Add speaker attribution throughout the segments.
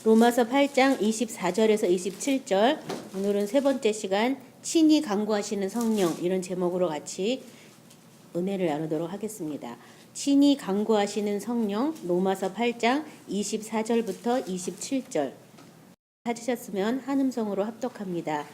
Speaker 1: 로마서 8장 24절에서 27절. 오늘은 세 번째 시간 친히 간구하시는 성령, 이런 제목으로 같이 은혜를 나누도록 하겠습니다. 친히 간구하시는 성령, 로마서 8장 24절부터 27절. 찾으셨으면 한음성으로 합독합니다.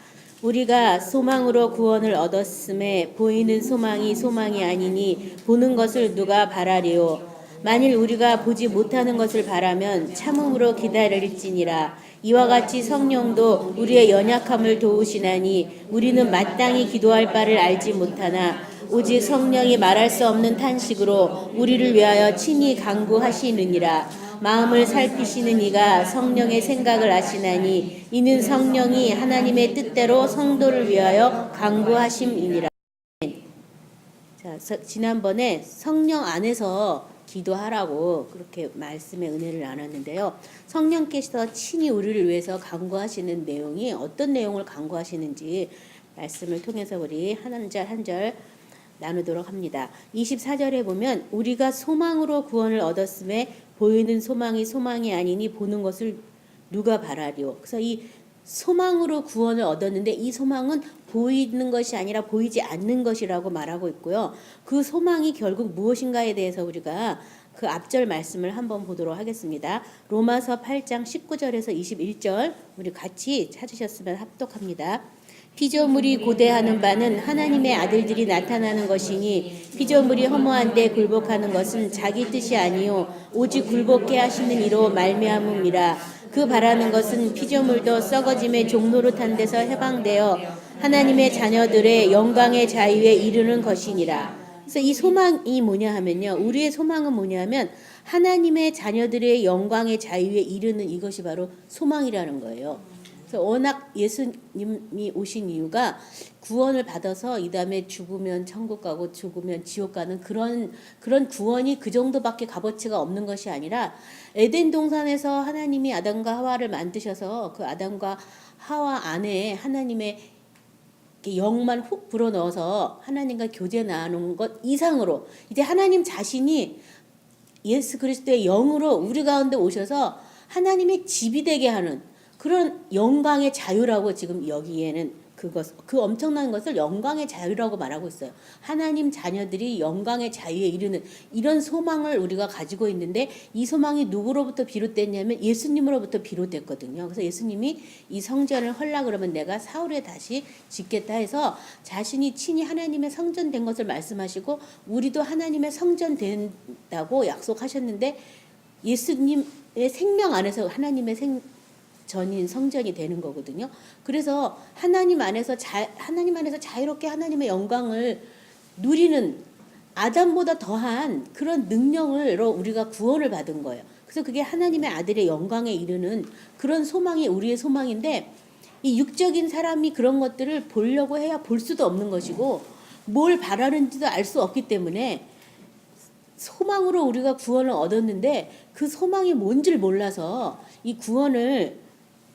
Speaker 1: 우리가 소망으로 구원을 얻었음에 보이는 소망이 소망이 아니니 보는 것을 누가 바라리요. 만일 우리가 보지 못하는 것을 바라면 참음으로 기다릴지니라. 이와 같이 성령도 우리의 연약함을 도우시나니 우리는 마땅히 기도할 바를 알지 못하나 오직 성령이 말할 수 없는 탄식으로 우리를 위하여 친히 간구하시느니라. 마음을 살피시는 이가 성령의 생각을 아시나니 이는 성령이 하나님의 뜻대로 성도를 위하여 간구하심이니라. 자, 지난번에 성령 안에서 기도하라고 그렇게 말씀의 은혜를 나눴는데요. 성령께서 친히 우리를 위해서 간구하시는 내용이 어떤 내용을 간구하시는지 말씀을 통해서 우리 한 절 한 절 나누도록 합니다. 24절에 보면 우리가 소망으로 구원을 얻었음에 보이는 소망이 소망이 아니니 보는 것을 누가 바라리요. 그래서 이 소망으로 구원을 얻었는데 이 소망은 보이는 것이 아니라 보이지 않는 것이라고 말하고 있고요. 그 소망이 결국 무엇인가에 대해서 우리가 그 앞절 말씀을 한번 보도록 하겠습니다. 로마서 8장 19절에서 21절 우리 같이 찾으셨으면 합독합니다. 피조물이 고대하는 바는 하나님의 아들들이 나타나는 것이니 피조물이 허무한데 굴복하는 것은 자기 뜻이 아니요 오직 굴복해 하시는 이로 말미암음이라. 그 바라는 것은 피조물도 썩어짐의 종노릇한 데서 해방되어 하나님의 자녀들의 영광의 자유에 이르는 것이니라. 그래서 이 소망이 뭐냐 하면요, 우리의 소망은 뭐냐 하면 하나님의 자녀들의 영광의 자유에 이르는 이것이 바로 소망이라는 거예요. 그래서 워낙 예수님이 오신 이유가 구원을 받아서 이 다음에 죽으면 천국 가고 죽으면 지옥 가는 그런 구원이 그 정도밖에 값어치가 없는 것이 아니라 에덴 동산에서 하나님이 아담과 하와를 만드셔서 그 아담과 하와 안에 하나님의 영만 훅 불어넣어서 하나님과 교제 나누는 것 이상으로 이제 하나님 자신이 예수 그리스도의 영으로 우리 가운데 오셔서 하나님의 집이 되게 하는 그런 영광의 자유라고 지금 여기에는 그 엄청난 것을 영광의 자유라고 말하고 있어요. 하나님 자녀들이 영광의 자유에 이르는 이런 소망을 우리가 가지고 있는데 이 소망이 누구로부터 비롯됐냐면 예수님으로부터 비롯됐거든요. 그래서 예수님이 이 성전을 헐라 그러면 내가 사흘에 다시 짓겠다 해서 자신이 친히 하나님의 성전 된 것을 말씀하시고 우리도 하나님의 성전 된다고 약속하셨는데 예수님의 생명 안에서 하나님의 전인 성전이 되는 거거든요. 그래서 하나님 안에서 자유롭게 하나님의 영광을 누리는 아담보다 더한 그런 능력으로 우리가 구원을 받은 거예요. 그래서 그게 하나님의 아들의 영광에 이르는 그런 소망이 우리의 소망인데 이 육적인 사람이 그런 것들을 보려고 해야 볼 수도 없는 것이고 뭘 바라는지도 알 수 없기 때문에 소망으로 우리가 구원을 얻었는데 그 소망이 뭔지를 몰라서 이 구원을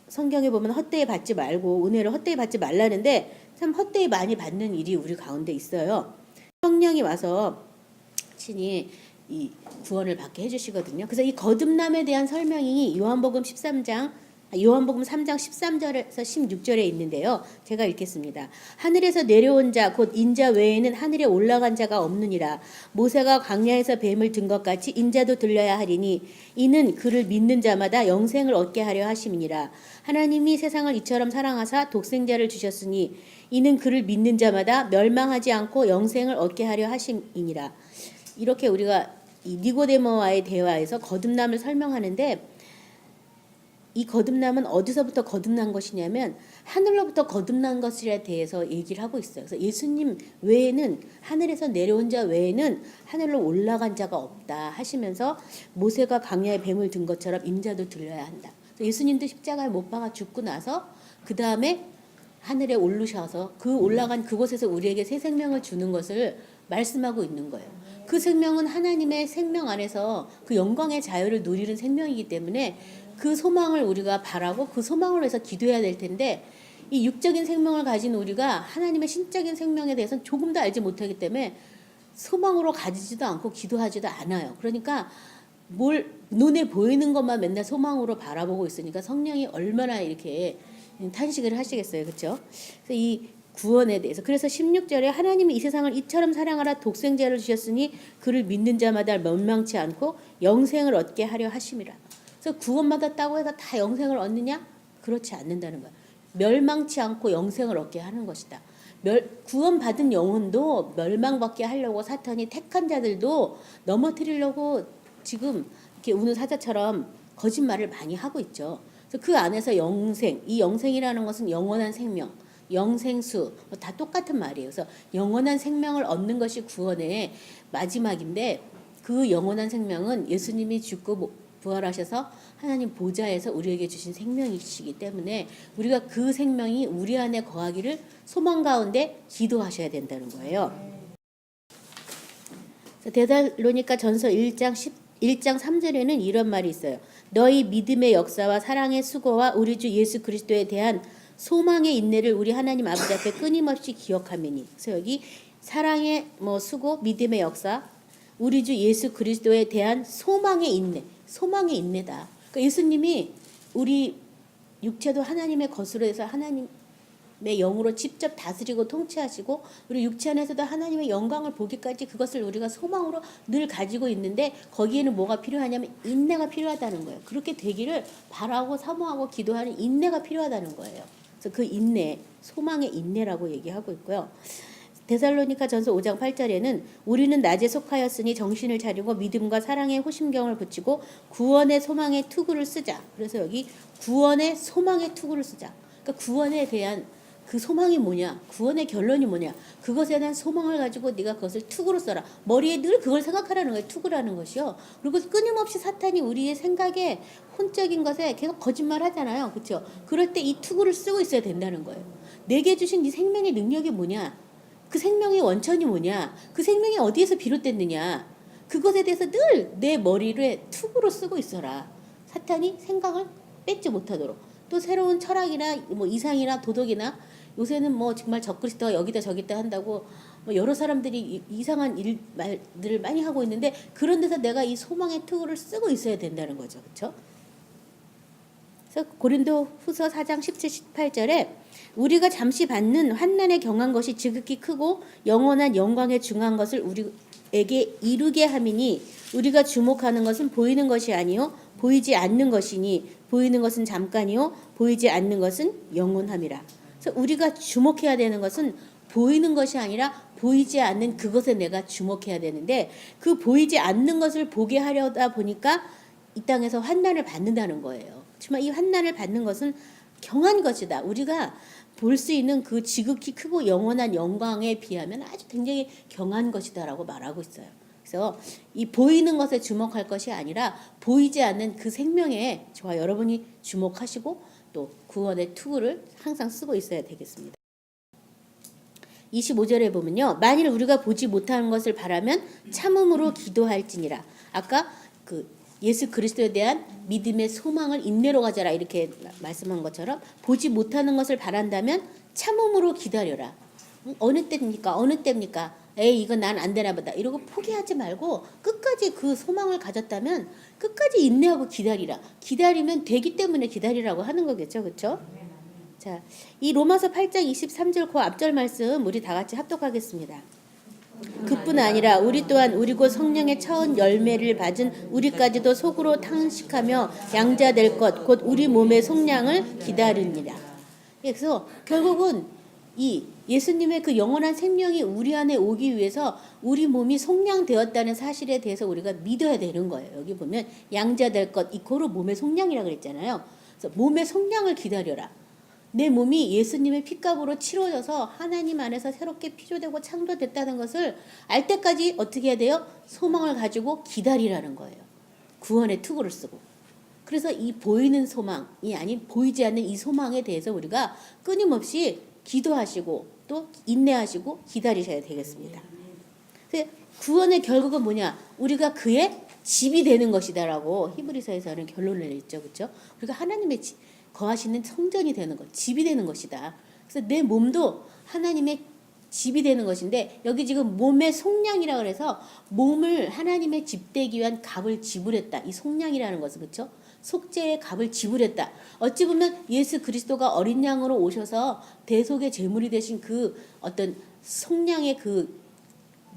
Speaker 1: 성경에 보면 헛되이 받지 말고 은혜를 헛되이 받지 말라는데 참 헛되이 많이 받는 일이 우리 가운데 있어요. 성령이 와서 친히 이 구원을 받게 해주시거든요. 그래서 이 거듭남에 대한 설명이 요한복음 3장 13절에서 16절에 있는데요. 제가 읽겠습니다. 하늘에서 내려온 자 곧 인자 외에는 하늘에 올라간 자가 없느니라. 모세가 광야에서 뱀을 든 것 같이 인자도 들려야 하리니 이는 그를 믿는 자마다 영생을 얻게 하려 하심이니라. 하나님이 세상을 이처럼 사랑하사 독생자를 주셨으니 이는 그를 믿는 자마다 멸망하지 않고 영생을 얻게 하려 하심이니라. 이렇게 우리가 이 니고데모와의 대화에서 거듭남을 설명하는데 이 거듭남은 어디서부터 거듭난 것이냐면 하늘로부터 거듭난 것에 대해서 얘기를 하고 있어요. 그래서 예수님 외에는 하늘에서 내려온 자 외에는 하늘로 올라간 자가 없다 하시면서 모세가 광야에 뱀을 든 것처럼 인자도 들려야 한다. 예수님도 십자가에 못 박아 죽고 나서 그 다음에 하늘에 오르셔서 그 올라간 그곳에서 우리에게 새 생명을 주는 것을 말씀하고 있는 거예요. 그 생명은 하나님의 생명 안에서 그 영광의 자유를 누리는 생명이기 때문에 그 소망을 우리가 바라고 그 소망을 위해서 기도해야 될 텐데 이 육적인 생명을 가진 우리가 하나님의 신적인 생명에 대해서는 조금도 알지 못하기 때문에 소망으로 가지지도 않고 기도하지도 않아요. 그러니까 뭘 눈에 보이는 것만 맨날 소망으로 바라보고 있으니까 성령이 얼마나 이렇게 탄식을 하시겠어요. 그렇죠? 그래서 이 구원에 대해서 그래서 16절에 하나님이 이 세상을 이처럼 사랑하라 독생자를 주셨으니 그를 믿는 자마다 멸망치 않고 영생을 얻게 하려 하심이라. 그래서 구원받았다고 해서 다 영생을 얻느냐? 그렇지 않는다는 거야. 멸망치 않고 영생을 얻게 하는 것이다. 구원받은 영혼도 멸망받게 하려고 사탄이 택한 자들도 넘어뜨리려고 지금 이렇게 우는 사자처럼 거짓말을 많이 하고 있죠. 그래서 그 안에서 영생, 이 영생이라는 것은 영원한 생명, 영생수 다 똑같은 말이에요. 그래서 영원한 생명을 얻는 것이 구원의 마지막인데 그 영원한 생명은 예수님이 죽고 부활하셔서 하나님 보좌에서 우리에게 주신 생명이시기 때문에 우리가 그 생명이 우리 안에 거하기를 소망 가운데 기도하셔야 된다는 거예요. 데살로니가 전서 1장 3절에는 이런 말이 있어요. 너희 믿음의 역사와 사랑의 수고와 우리 주 예수 그리스도에 대한 소망의 인내를 우리 하나님 아버지 앞에 끊임없이 기억하매니. 그래서 여기 사랑의 수고, 믿음의 역사, 우리 주 예수 그리스도에 대한 소망의 인내, 소망의 인내다. 그러니까 예수님이 우리 육체도 하나님의 것으로 해서 하나님의 영으로 직접 다스리고 통치하시고 우리 육체 안에서도 하나님의 영광을 보기까지 그것을 우리가 소망으로 늘 가지고 있는데 거기에는 뭐가 필요하냐면 인내가 필요하다는 거예요. 그렇게 되기를 바라고 사모하고 기도하는 인내가 필요하다는 거예요. 그래서 그 인내, 소망의 인내라고 얘기하고 있고요. 데살로니가 전서 5장 8절에는 우리는 낮에 속하였으니 정신을 차리고 믿음과 사랑의 호심경을 붙이고 구원의 소망의 투구를 쓰자. 그래서 여기 구원의 소망의 투구를 쓰자. 그러니까 구원에 대한 그 소망이 뭐냐? 구원의 결론이 뭐냐? 그것에 대한 소망을 가지고 네가 그것을 투구로 써라. 머리에 늘 그걸 생각하라는 거예요. 투구라는 것이요. 그리고 끊임없이 사탄이 우리의 생각에 혼적인 것에 계속 거짓말 하잖아요. 그렇죠? 그럴 때 이 투구를 쓰고 있어야 된다는 거예요. 내게 주신 이 생명의 능력이 뭐냐? 그 생명의 원천이 뭐냐? 그 생명이 어디에서 비롯됐느냐? 그것에 대해서 늘 내 머리를 투구로 쓰고 있어라. 사탄이 생각을 뺏지 못하도록. 또 새로운 철학이나 이상이나 도덕이나 요새는 정말 적그리스도가 여기다 저기다 한다고 여러 사람들이 이상한 말들을 많이 하고 있는데 그런 데서 내가 이 소망의 투구를 쓰고 있어야 된다는 거죠. 그렇죠? 그래서 고린도 후서 4장 17, 18절에 우리가 잠시 받는 환난에 경한 것이 지극히 크고 영원한 영광에 중한 것을 우리에게 이루게 함이니 우리가 주목하는 것은 보이는 것이 아니요 보이지 않는 것이니 보이는 것은 잠깐이요 보이지 않는 것은 영원함이라. 그래서 우리가 주목해야 되는 것은 보이는 것이 아니라 보이지 않는 그것에 내가 주목해야 되는데 그 보이지 않는 것을 보게 하려다 보니까 이 땅에서 환난을 받는다는 거예요. 하지만 이 환난을 받는 것은 경한 것이다. 우리가 볼 수 있는 그 지극히 크고 영원한 영광에 비하면 아주 굉장히 경한 것이다라고 말하고 있어요. 그래서 이 보이는 것에 주목할 것이 아니라 보이지 않는 그 생명에 저와 여러분이 주목하시고 또 구원의 투구를 항상 쓰고 있어야 되겠습니다. 25절에 보면요. 만일 우리가 보지 못하는 것을 바라면 참음으로 기도할지니라. 아까 예수 그리스도에 대한 믿음의 소망을 인내로 가져라 이렇게 말씀한 것처럼 보지 못하는 것을 바란다면 참음으로 기다려라. 어느 때입니까? 에이 이건 난 안 되나 보다 이러고 포기하지 말고 끝까지 그 소망을 가졌다면 끝까지 인내하고 기다리라. 기다리면 되기 때문에 기다리라고 하는 거겠죠. 그렇죠? 자, 이 로마서 8장 23절 그 앞절 말씀 우리 다 같이 합독하겠습니다. 그뿐 아니라 우리 또한 우리 곧 성령의 처음 열매를 받은 우리까지도 속으로 탄식하며 양자될 것 곧 우리 몸의 속량을 기다리니라. 그래서 결국은 이 예수님의 그 영원한 생명이 우리 안에 오기 위해서 우리 몸이 속량되었다는 사실에 대해서 우리가 믿어야 되는 거예요. 여기 보면 양자될 것 이코로 몸의 속량이라고 그랬잖아요. 그래서 몸의 속량을 기다려라. 내 몸이 예수님의 피값으로 치러져서 하나님 안에서 새롭게 피조되고 창조됐다는 것을 알 때까지 어떻게 해야 돼요? 소망을 가지고 기다리라는 거예요. 구원의 투구를 쓰고. 그래서 이 보이는 소망이 아닌 보이지 않는 이 소망에 대해서 우리가 끊임없이 기도하시고 또 인내하시고 기다리셔야 되겠습니다. 구원의 결국은 뭐냐? 우리가 그의 집이 되는 것이다라고 히브리서에서는 결론을 냈죠. 그렇죠? 우리가 하나님의 거하시는 성전이 되는 것, 집이 되는 것이다. 그래서 내 몸도 하나님의 집이 되는 것인데 여기 지금 몸의 속량이라 그래서 몸을 하나님의 집 되기 위한 값을 지불했다. 이 속량이라는 것은 그렇죠? 속죄의 값을 지불했다. 어찌 보면 예수 그리스도가 어린 양으로 오셔서 대속의 제물이 되신 그 어떤 속량의 그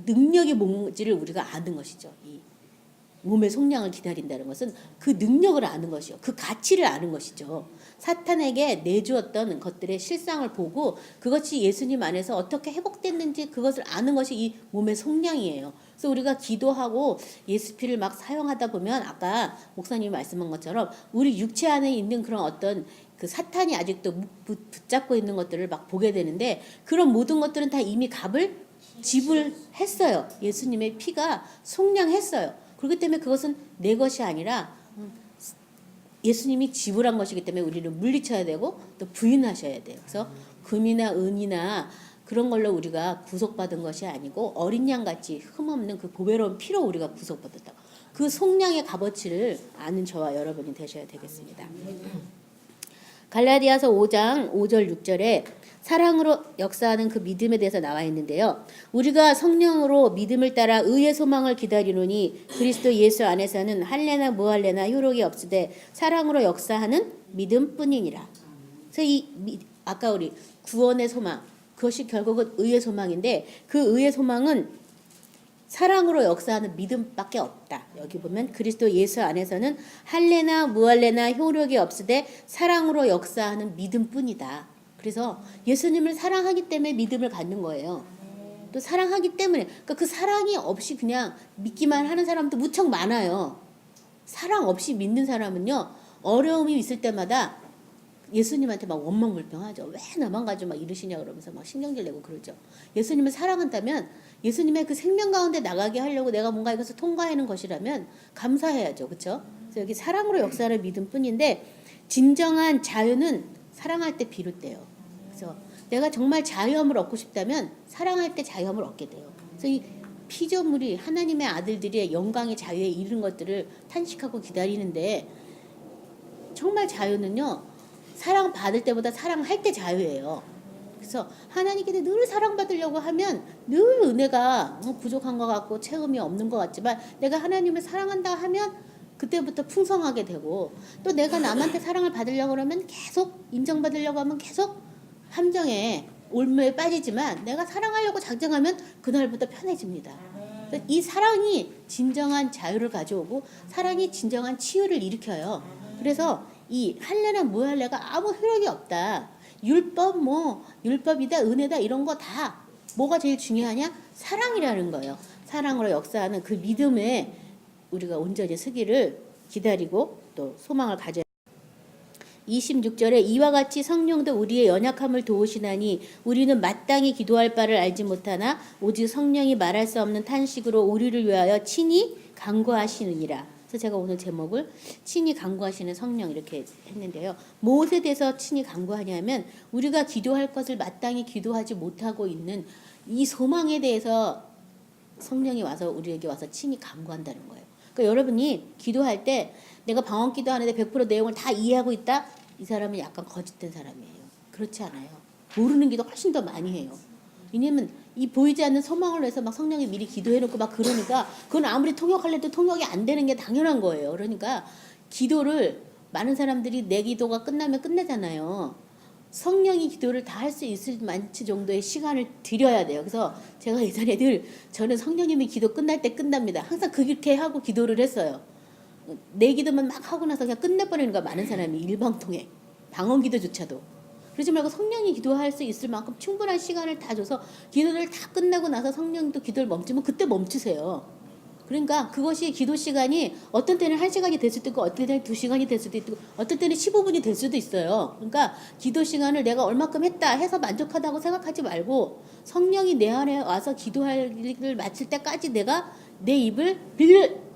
Speaker 1: 능력이 뭔지를 우리가 아는 것이죠. 이 몸의 속량을 기다린다는 것은 그 능력을 아는 것이요. 그 가치를 아는 것이죠. 사탄에게 내주었던 것들의 실상을 보고 그것이 예수님 안에서 어떻게 회복됐는지 그것을 아는 것이 이 몸의 속량이에요. 그래서 우리가 기도하고 예수 피를 막 사용하다 보면 아까 목사님이 말씀한 것처럼 우리 육체 안에 있는 그런 어떤 그 사탄이 아직도 붙잡고 있는 것들을 막 보게 되는데 그런 모든 것들은 다 이미 값을 지불했어요. 예수님의 피가 속량했어요. 그렇기 때문에 그것은 내 것이 아니라 예수님이 지불한 것이기 때문에 우리를 물리쳐야 되고 또 부인하셔야 돼요. 그래서 금이나 은이나 그런 걸로 우리가 구속받은 것이 아니고 어린 양같이 흠없는 그 보배로운 피로 우리가 구속받았다. 그 속량의 값어치를 아는 저와 여러분이 되셔야 되겠습니다. 갈라디아서 5장 5절 6절에 사랑으로 역사하는 그 믿음에 대해서 나와 있는데요. 우리가 성령으로 믿음을 따라 의의 소망을 기다리노니 그리스도 예수 안에서는 할례나 무할례나 효력이 없으되 사랑으로 역사하는 믿음뿐이니라. 그래서 아까 우리 구원의 소망 그것이 결국은 의의 소망인데 그 의의 소망은 사랑으로 역사하는 믿음밖에 없다. 여기 보면 그리스도 예수 안에서는 할례나 무할례나 효력이 없으되 사랑으로 역사하는 믿음뿐이다. 그래서 예수님을 사랑하기 때문에 믿음을 갖는 거예요. 또 사랑하기 때문에 그러니까 그 사랑이 없이 그냥 믿기만 하는 사람도 무척 많아요. 사랑 없이 믿는 사람은요. 어려움이 있을 때마다 예수님한테 막 원망불평하죠. 왜 나만 가지고 막 이러시냐 그러면서 막 신경질 내고 그러죠. 예수님을 사랑한다면 예수님의 그 생명 가운데 나가게 하려고 내가 뭔가 이것을 통과하는 것이라면 감사해야죠. 그렇죠? 그래서 여기 사랑으로 역사하는 믿음뿐인데 진정한 자유는 사랑할 때 비롯돼요. 그래서 내가 정말 자유함을 얻고 싶다면 사랑할 때 자유함을 얻게 돼요. 그래서 이 피조물이 하나님의 아들들의 영광의 자유에 이르는 것들을 탄식하고 기다리는데 정말 자유는요. 사랑받을 때보다 사랑할 때 자유예요. 그래서 하나님께 늘 사랑받으려고 하면 늘 은혜가 부족한 것 같고 체험이 없는 것 같지만 내가 하나님을 사랑한다 하면 그때부터 풍성하게 되고 또 내가 남한테 사랑을 받으려고 하면 계속 인정받으려고 하면 계속 함정에 올무에 빠지지만 내가 사랑하려고 작정하면 그날부터 편해집니다. 이 사랑이 진정한 자유를 가져오고 사랑이 진정한 치유를 일으켜요. 그래서 이 할례나 무할례가 아무 효력이 없다. 율법이다 은혜다 이런 거 다 뭐가 제일 중요하냐? 사랑이라는 거예요. 사랑으로 역사하는 그 믿음에 우리가 온전히 서기를 기다리고 또 소망을 가져야 26절에 이와 같이 성령도 우리의 연약함을 도우시나니 우리는 마땅히 기도할 바를 알지 못하나 오직 성령이 말할 수 없는 탄식으로 우리를 위하여 친히 간구하시느니라. 그래서 제가 오늘 제목을 친히 간구하시는 성령 이렇게 했는데요. 무엇에 대해서 친히 간구하냐면 우리가 기도할 것을 마땅히 기도하지 못하고 있는 이 소망에 대해서 성령이 와서 우리에게 와서 친히 간구한다는 거예요. 그러니까 여러분이 기도할 때 내가 방언 기도하는데 100% 내용을 다 이해하고 있다? 이 사람은 약간 거짓된 사람이에요. 그렇지 않아요. 모르는 기도 훨씬 더 많이 해요. 왜냐면 이 보이지 않는 소망을 위해서 막 성령이 미리 기도해놓고 막 그러니까 그건 아무리 통역할래도 통역이 안 되는 게 당연한 거예요. 그러니까 기도를 많은 사람들이 내 기도가 끝나면 끝내잖아요. 성령이 기도를 다 할 수 있을 만치 정도의 시간을 드려야 돼요. 그래서 제가 예전에 늘 저는 성령님이 기도 끝날 때 끝납니다. 항상 그렇게 하고 기도를 했어요. 내 기도만 막 하고 나서 그냥 끝내버리는 거야. 많은 사람이 일방통행. 방언 기도조차도. 그러지 말고 성령이 기도할 수 있을 만큼 충분한 시간을 다 줘서 기도를 다 끝나고 나서 성령도 기도를 멈추면 그때 멈추세요. 그러니까 그것이 기도 시간이 어떤 때는 1시간이 될 수도 있고 어떤 때는 2시간이 될 수도 있고 어떤 때는 15분이 될 수도 있어요. 그러니까 기도 시간을 내가 얼마큼 했다 해서 만족하다고 생각하지 말고 성령이 내 안에 와서 기도할 일을 마칠 때까지 내가 내 입을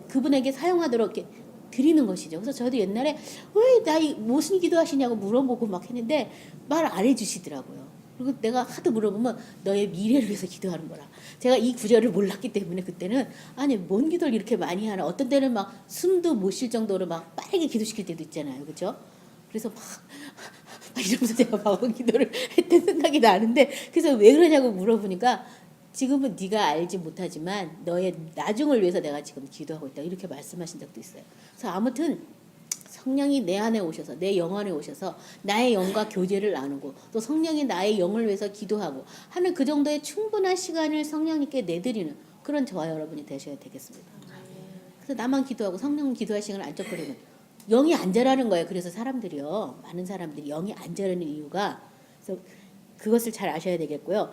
Speaker 1: 그분에게 사용하도록 이렇게 드리는 것이죠. 그래서 저도 옛날에 왜 나 무슨 기도하시냐고 물어보고 막 했는데 말 안 해주시더라고요. 그리고 내가 하도 물어보면 너의 미래를 위해서 기도하는 거라. 제가 이 구절을 몰랐기 때문에 그때는 아니 뭔 기도를 이렇게 많이 하나. 어떤 때는 막 숨도 못 쉴 정도로 막 빠르게 기도시킬 때도 있잖아요. 그렇죠? 그래서 막 이러면서 제가 방언 기도를 했던 생각이 나는데, 그래서 왜 그러냐고 물어보니까 지금은 네가 알지 못하지만 너의 나중을 위해서 내가 지금 기도하고 있다, 이렇게 말씀하신 적도 있어요. 그래서 아무튼 성령이 내 안에 오셔서 내 영 안에 오셔서 나의 영과 교제를 나누고 또 성령이 나의 영을 위해서 기도하고 하는 그 정도의 충분한 시간을 성령님께 내드리는 그런 저와 여러분이 되셔야 되겠습니다. 그래서 나만 기도하고 성령은 기도할 시간을 안 쩍거리는, 영이 안 자라는 거예요. 그래서 사람들이요, 많은 사람들이 영이 안 자라는 이유가, 그래서 그것을 잘 아셔야 되겠고요.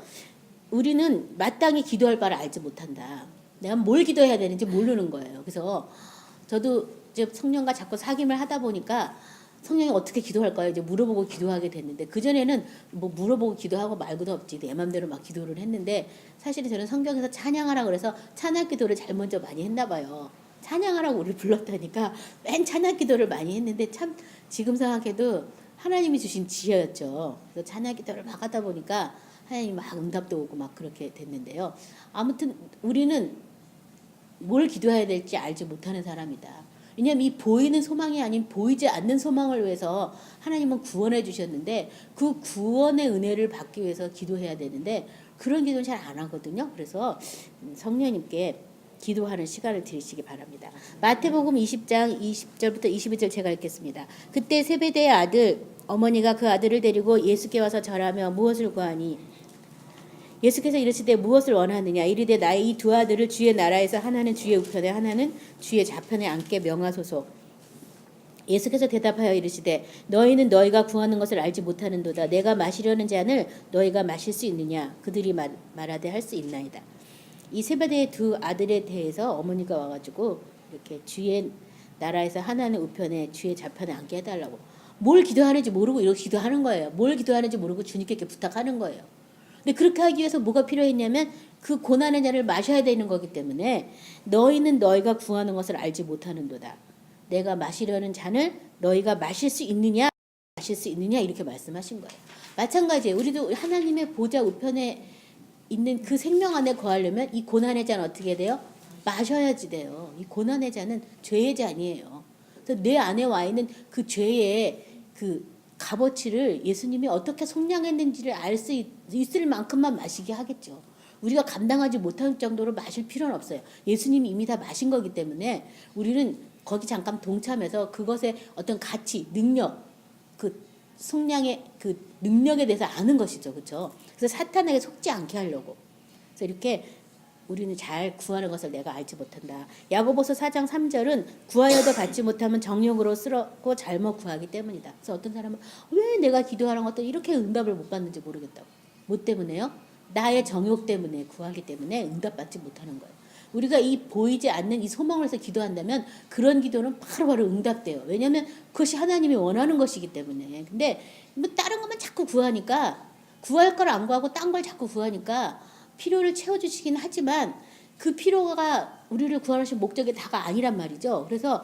Speaker 1: 우리는 마땅히 기도할 바를 알지 못한다. 내가 뭘 기도해야 되는지 모르는 거예요. 그래서 저도 이제 성령과 자꾸 사귐을 하다 보니까 성령이 어떻게 기도할까요? 이제 물어보고 기도하게 됐는데, 그전에는 뭐 물어보고 기도하고 말고도 없지, 내 맘대로 막 기도를 했는데, 사실은 저는 성경에서 찬양하라 그래서 찬양 기도를 제일 먼저 많이 했나 봐요. 찬양하라고 우리를 불렀다니까 맨 찬양 기도를 많이 했는데, 참 지금 생각해도 하나님이 주신 지혜였죠. 그래서 찬양 기도를 막 하다 보니까 하나님 막 응답도 오고 막 그렇게 됐는데요. 아무튼 우리는 뭘 기도해야 될지 알지 못하는 사람이다. 왜냐하면 이 보이는 소망이 아닌 보이지 않는 소망을 위해서 하나님은 구원해 주셨는데, 그 구원의 은혜를 받기 위해서 기도해야 되는데 그런 기도는 잘 안 하거든요. 그래서 성령님께 기도하는 시간을 드리시기 바랍니다. 마태복음 20장 20절부터 22절 제가 읽겠습니다. 그때 세베대의 아들 어머니가 그 아들을 데리고 예수께 와서 절하며 무엇을 구하니? 예수께서 이르시되 무엇을 원하느냐? 이르되 나의 이 두 아들을 주의 나라에서 하나는 주의 우편에 하나는 주의 좌편에 앉게 명하소서. 예수께서 대답하여 이르시되 너희는 너희가 구하는 것을 알지 못하는도다. 내가 마시려는 잔을 너희가 마실 수 있느냐? 그들이 말하되 할 수 있나이다. 이 세베대의 두 아들에 대해서 어머니가 와가지고 이렇게 주의 나라에서 하나는 우편에 주의 좌편에 앉게 해달라고, 뭘 기도하는지 모르고 이렇게 기도하는 거예요. 뭘 기도하는지 모르고 주님께 이렇게 부탁하는 거예요. 근데 그렇게 하기 위해서 뭐가 필요했냐면 그 고난의 잔을 마셔야 되는 거기 때문에, 너희는 너희가 구하는 것을 알지 못하는도다. 내가 마시려는 잔을 너희가 마실 수 있느냐? 마실 수 있느냐? 이렇게 말씀하신 거예요. 마찬가지예요. 우리도 하나님의 보좌 우편에 있는 그 생명 안에 거하려면 이 고난의 잔 어떻게 돼요? 마셔야지 돼요. 이 고난의 잔은 죄의 잔이에요. 그래서 내 안에 와 있는 그 죄의 그 값어치를 예수님이 어떻게 속량했는지를 알 수 있을 만큼만 마시게 하겠죠. 우리가 감당하지 못할 정도로 마실 필요는 없어요. 예수님이 이미 다 마신 거기 때문에 우리는 거기 잠깐 동참해서 그것의 어떤 가치, 능력, 그 속량의 그 능력에 대해서 아는 것이죠. 그렇죠? 그래서 사탄에게 속지 않게 하려고. 그래서 이렇게 우리는 잘 구하는 것을 내가 알지 못한다. 야고보서 4장 3절은 구하여도 받지 못하면 정욕으로 쓰러고 잘못 구하기 때문이다. 그래서 어떤 사람은 왜 내가 기도하는 것도 이렇게 응답을 못 받는지 모르겠다고. 뭐 때문에요? 나의 정욕 때문에, 구하기 때문에 응답받지 못하는 거예요. 우리가 이 보이지 않는 이 소망을 해서 기도한다면 그런 기도는 바로바로 응답돼요. 왜냐하면 그것이 하나님이 원하는 것이기 때문에. 근데 뭐 다른 것만 자꾸 구하니까, 구할 걸 안 구하고 딴 걸 자꾸 구하니까 필요를 채워주시긴 하지만 그 필요가 우리를 구하신 목적이 다가 아니란 말이죠. 그래서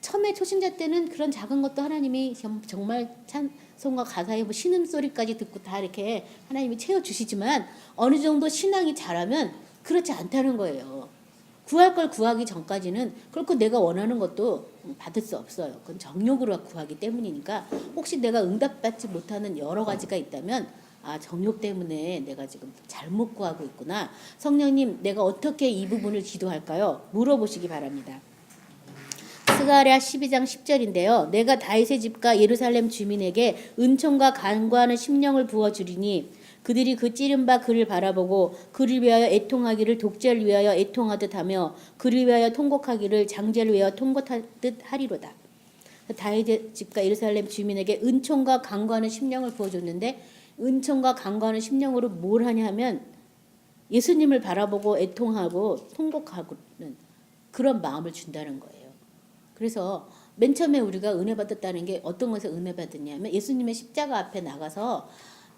Speaker 1: 처음에 초신자 때는 그런 작은 것도 하나님이 정말 찬송과 가사의 뭐 신음소리까지 듣고 다 이렇게 하나님이 채워주시지만, 어느 정도 신앙이 자라면 그렇지 않다는 거예요. 구할 걸 구하기 전까지는 그렇고 내가 원하는 것도 받을 수 없어요. 그건 정욕으로 구하기 때문이니까, 혹시 내가 응답받지 못하는 여러 가지가 있다면 정욕 때문에 내가 지금 잘못 구하고 있구나. 성령님, 내가 어떻게 이 부분을 기도할까요? 물어보시기 바랍니다. 스가랴 12장 10절인데요. 내가 다윗의 집과 예루살렘 주민에게 은총과 간구하는 심령을 부어주리니 그들이 그 찌른 바 그를 바라보고 그를 위하여 애통하기를 독재를 위하여 애통하듯 하며 그를 위하여 통곡하기를 장제를 위하여 통곡하듯 하리로다. 다윗의 집과 예루살렘 주민에게 은총과 간구하는 심령을 부어줬는데, 은총과 간구하는 심령으로 뭘 하냐 하면 예수님을 바라보고 애통하고 통곡하고는 그런 마음을 준다는 거예요. 그래서 맨 처음에 우리가 은혜 받았다는 게 어떤 것에 은혜 받았냐면, 예수님의 십자가 앞에 나가서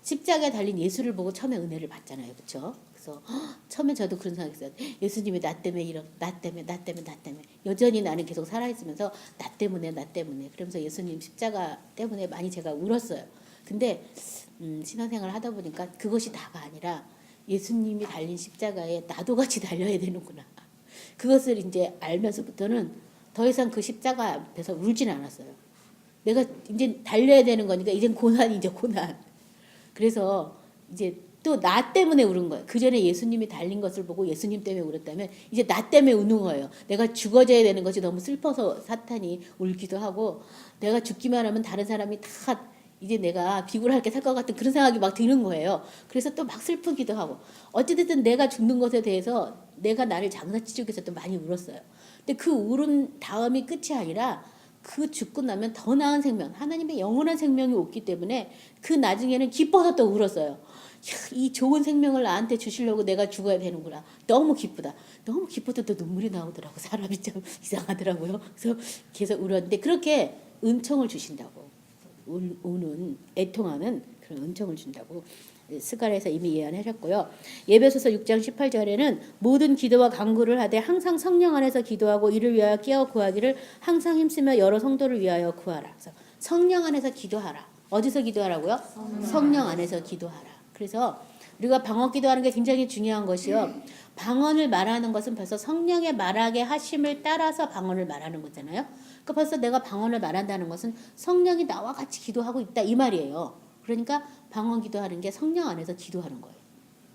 Speaker 1: 십자가에 달린 예수를 보고 처음에 은혜를 받잖아요. 그렇죠? 그래서 처음에 저도 그런 생각했어요. 예수님이 나 때문에 나 때문에 여전히 나는 계속 살아있으면서 나 때문에 그러면서 예수님 십자가 때문에 많이 제가 울었어요. 근데 신앙생활을 하다 보니까 그것이 다가 아니라 예수님이 달린 십자가에 나도 같이 달려야 되는구나. 그것을 이제 알면서부터는 더 이상 그 십자가 앞에서 울진 않았어요. 내가 이제 달려야 되는 거니까 이젠 고난이죠, 고난. 그래서 이제 또 나 때문에 울은 거예요. 그 전에 예수님이 달린 것을 보고 예수님 때문에 울었다면 이제 나 때문에 우는 거예요. 내가 죽어져야 되는 것이 너무 슬퍼서 사탄이 울기도 하고, 내가 죽기만 하면 다른 사람이 다 이제 내가 비굴하게 살 것 같은 그런 생각이 막 드는 거예요. 그래서 또 막 슬프기도 하고, 어찌됐든 내가 죽는 것에 대해서 내가 나를 장사치기 위해서 또 많이 울었어요. 근데 그 울은 다음이 끝이 아니라 그 죽고 나면 더 나은 생명, 하나님의 영원한 생명이 없기 때문에 그 나중에는 기뻐서 또 울었어요. 이 좋은 생명을 나한테 주시려고 내가 죽어야 되는구나. 너무 기쁘다. 너무 기뻐도 또 눈물이 나오더라고. 사람이 좀 이상하더라고요. 그래서 계속 울었는데, 그렇게 은총을 주신다고. 우는, 애통하는 그런 은총을 준다고 스가랴에서 이미 예언하셨고요. 에베소서 6장 18절에는 모든 기도와 간구를 하되 항상 성령 안에서 기도하고 이를 위하여 깨어 구하기를 항상 힘쓰며 여러 성도를 위하여 구하라. 그래서 성령 안에서 기도하라. 어디서 기도하라고요? 성령 안에서 기도하라. 그래서 우리가 방언 기도하는 게 굉장히 중요한 것이요. 방언을 말하는 것은 벌써 성령의 말하게 하심을 따라서 방언을 말하는 거잖아요. 그러니까 벌써 내가 방언을 말한다는 것은 성령이 나와 같이 기도하고 있다 이 말이에요. 그러니까 방언 기도하는 게 성령 안에서 기도하는 거예요.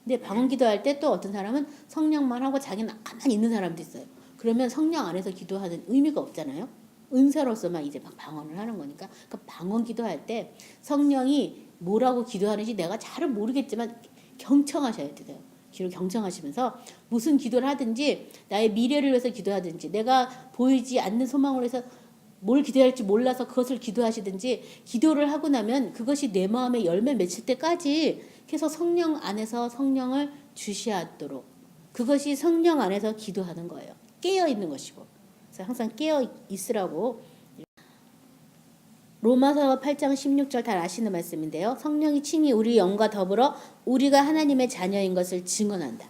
Speaker 1: 근데 방언 기도할 때 또 어떤 사람은 성령만 하고 자기는 가만히 있는 사람도 있어요. 그러면 성령 안에서 기도하는 의미가 없잖아요. 은사로서만 이제 막 방언을 하는 거니까. 그러니까 방언 기도할 때 성령이 뭐라고 기도하는지 내가 잘은 모르겠지만 경청하셔야 돼요. 귀를 경청하시면서 무슨 기도를 하든지, 나의 미래를 위해서 기도하든지, 내가 보이지 않는 소망을 위해서 뭘 기도할지 몰라서 그것을 기도하시든지, 기도를 하고 나면 그것이 내 마음에 열매 맺힐 때까지 계속 성령 안에서 성령을 주시하도록, 그것이 성령 안에서 기도하는 거예요. 깨어 있는 것이고. 그래서 항상 깨어 있으라고. 로마서 8장 16절 다 아시는 말씀인데요. 성령이 친히 우리 영과 더불어 우리가 하나님의 자녀인 것을 증언한다.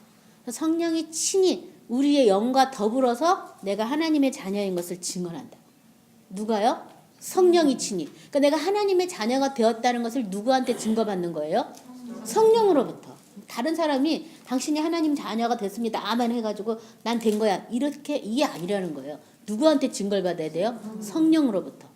Speaker 1: 성령이 친히 우리의 영과 더불어서 내가 하나님의 자녀인 것을 증언한다. 누가요? 성령이 친히. 그러니까 내가 하나님의 자녀가 되었다는 것을 누구한테 증거받는 거예요? 성령으로부터. 다른 사람이 당신이 하나님 자녀가 됐습니다. 아멘 해가지고 난 된 거야. 이렇게 이게 아니라는 거예요. 누구한테 증거를 받아야 돼요? 성령으로부터.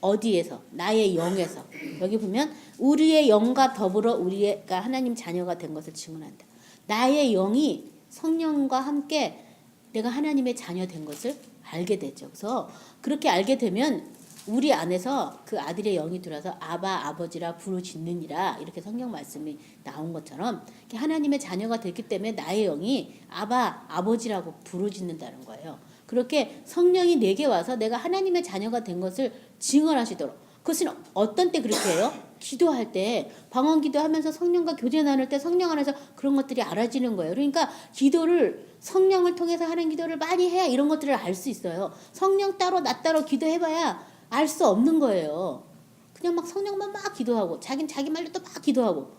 Speaker 1: 어디에서? 나의 영에서. 여기 보면 우리의 영과 더불어 우리가 하나님 자녀가 된 것을 증언한다. 나의 영이 성령과 함께 내가 하나님의 자녀 된 것을 알게 되죠. 그래서 그렇게 알게 되면 우리 안에서 그 아들의 영이 들어서 아바 아버지라 부르짖느니라, 이렇게 성경 말씀이 나온 것처럼 하나님의 자녀가 됐기 때문에 나의 영이 아바 아버지라고 부르짖는다는 거예요. 그렇게 성령이 내게 와서 내가 하나님의 자녀가 된 것을 증언하시도록. 그것은 어떤 때 그렇게 해요? 기도할 때, 방언 기도하면서 성령과 교제 나눌 때 성령 안에서 그런 것들이 알아지는 거예요. 그러니까 기도를 성령을 통해서 하는 기도를 많이 해야 이런 것들을 알 수 있어요. 성령 따로 나 따로 기도해봐야 알 수 없는 거예요. 그냥 막 성령만 막 기도하고 자긴 자기 말로 또 막 기도하고,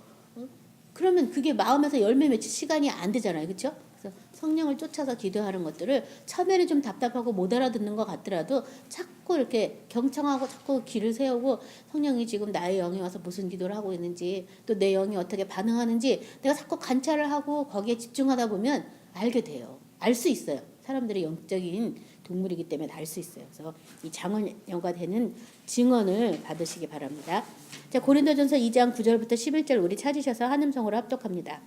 Speaker 1: 그러면 그게 마음에서 열매 맺힐 시간이 안 되잖아요. 그렇죠? 그래서 성령을 쫓아서 기도하는 것들을 처음에는 좀 답답하고 못 알아듣는 것 같더라도 자꾸 이렇게 경청하고 자꾸 귀를 세우고, 성령이 지금 나의 영이 와서 무슨 기도를 하고 있는지, 또 내 영이 어떻게 반응하는지 내가 자꾸 관찰을 하고 거기에 집중하다 보면 알게 돼요. 알 수 있어요. 사람들이 영적인 동물이기 때문에 알 수 있어요. 그래서 이 장언여가 되는 증언을 받으시기 바랍니다. 자, 고린도전서 2장 9절부터 11절 우리 찾으셔서 한음성으로 합독합니다.